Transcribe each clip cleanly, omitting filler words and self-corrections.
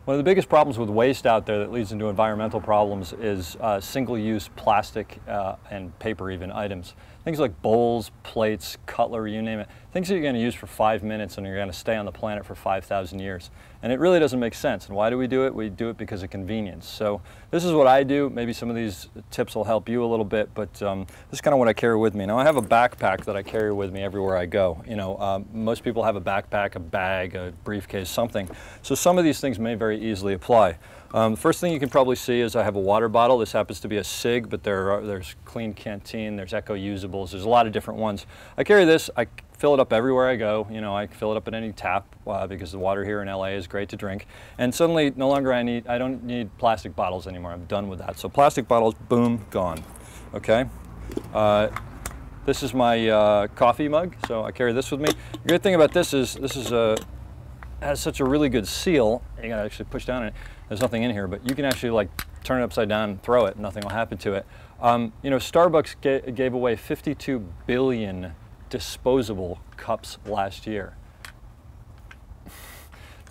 One of the biggest problems with waste out there that leads into environmental problems is single-use plastic and paper even items. Things like bowls, plates, cutlery, you name it. Things that you're going to use for 5 minutes and you're going to stay on the planet for 5,000 years. And it really doesn't make sense. And why do we do it? We do it because of convenience. So this is what I do. Maybe some of these tips will help you a little bit, but this is kind of what I carry with me. Now I have a backpack that I carry with me everywhere I go. You know, most people have a backpack, a bag, a briefcase, something. So some of these things may very easily apply. The first thing you can probably see is I have a water bottle. This happens to be a SIG, but there's Clean Canteen, there's Eco-Usables, there's a lot of different ones. I carry this, I fill it up everywhere I go. You know, I fill it up at any tap because the water here in LA is great to drink. And suddenly, no longer I don't need plastic bottles anymore. I'm done with that. So plastic bottles, boom, gone. Okay. This is my coffee mug, so I carry this with me. The great thing about this is has such a really good seal. You gotta actually push down on it. There's nothing in here, but you can actually like turn it upside down and throw it, and nothing will happen to it. You know, Starbucks gave away 52 billion disposable cups last year.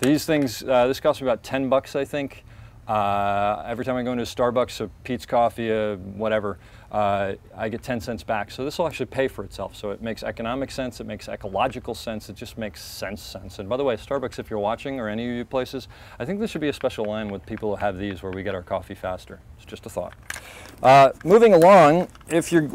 These things, this cost me about 10 bucks, I think. Every time I go into a Starbucks, a Pete's Coffee, whatever, I get 10 cents back. So this will actually pay for itself. So it makes economic sense, it makes ecological sense, it just makes sense. And by the way, Starbucks, if you're watching, or any of you places, I think there should be a special line with people who have these where we get our coffee faster. It's just a thought. Moving along, if you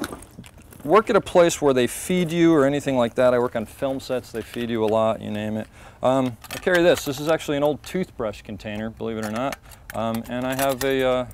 work at a place where they feed you or anything like that, I work on film sets, they feed you a lot, you name it. I carry this. This is actually an old toothbrush container, believe it or not. And I have a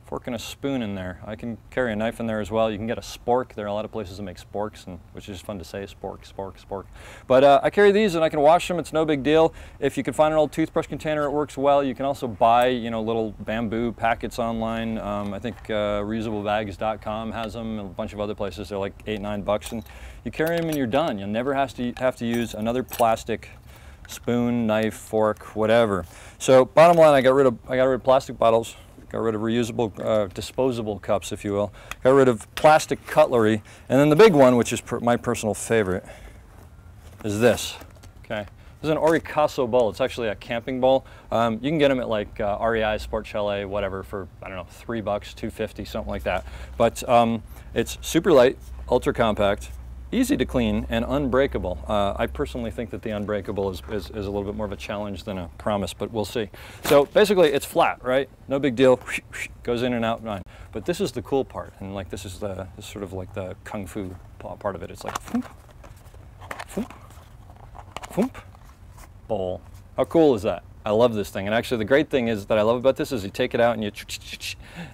fork and a spoon in there. I can carry a knife in there as well. You can get a spork. There are a lot of places that make sporks, which is fun to say, spork, spork, spork. But I carry these and I can wash them. It's no big deal. If you can find an old toothbrush container, it works well. You can also buy, you know, little bamboo packets online. I think reusablebags.com has them, and a bunch of other places. They're like $8, $9, and you carry them and you're done. You'll never have to use another plastic spoon, knife, fork, whatever. So bottom line, I got rid of plastic bottles, got rid of reusable, disposable cups, if you will, got rid of plastic cutlery, and then the big one, which is my personal favorite, is this. Okay, this is an Oricaso bowl. It's actually a camping bowl. You can get them at like REI, Sport Chalet, whatever, for I don't know, $3, $2.50, something like that. But it's super light, ultra compact, easy to clean, and unbreakable. I personally think that the unbreakable is a little bit more of a challenge than a promise, but we'll see. So basically it's flat, right? No big deal, goes in and out, fine. But this is the cool part, and like this is sort of like the kung fu part of it. It's like, foomp, foomp, foomp, bowl. How cool is that? I love this thing, and actually the great thing is that I love about this is you take it out and you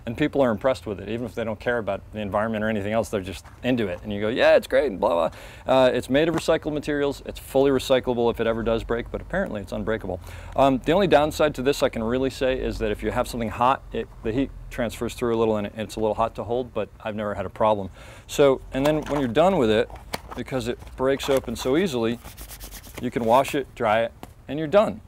and people are impressed with it, even if they don't care about the environment or anything else. They're just into it, and you go, yeah, it's great, and blah blah. It's made of recycled materials. It's fully recyclable if it ever does break, but apparently it's unbreakable. The only downside to this I can really say is that if you have something hot, the heat transfers through a little, and it's a little hot to hold, but I've never had a problem. So, and then when you're done with it, because it breaks open so easily, you can wash it, dry it, and you're done.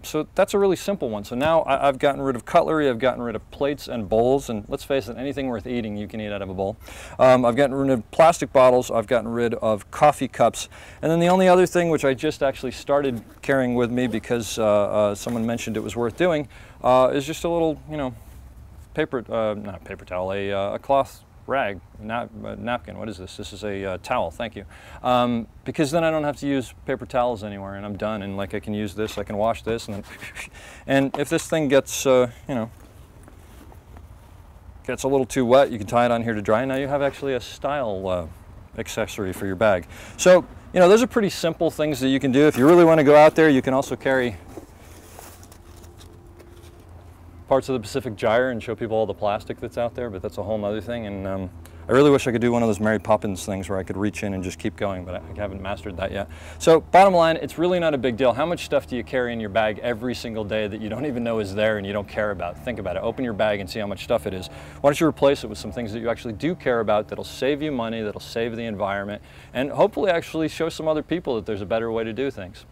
So that's a really simple one. So now I've gotten rid of cutlery, I've gotten rid of plates and bowls, and let's face it, anything worth eating you can eat out of a bowl. I've gotten rid of plastic bottles, I've gotten rid of coffee cups, and then the only other thing, which I just actually started carrying with me because someone mentioned it was worth doing, is just a little, you know, not paper towel, a cloth rag, napkin. What is this? This is a towel, thank you. Because then I don't have to use paper towels anymore, and I'm done, and like I can use this, I can wash this, and then and if this thing gets, you know, gets a little too wet, you can tie it on here to dry. Now you have actually a style accessory for your bag. So, you know, those are pretty simple things that you can do. If you really want to go out there, you can also carry parts of the Pacific Gyre and show people all the plastic that's out there, but that's a whole other thing. And I really wish I could do one of those Mary Poppins things where I could reach in and just keep going, but I haven't mastered that yet. So bottom line, it's really not a big deal. How much stuff do you carry in your bag every single day that you don't even know is there and you don't care about? Think about it. Open your bag and see how much stuff it is. Why don't you replace it with some things that you actually do care about, that'll save you money, that'll save the environment, and hopefully actually show some other people that there's a better way to do things.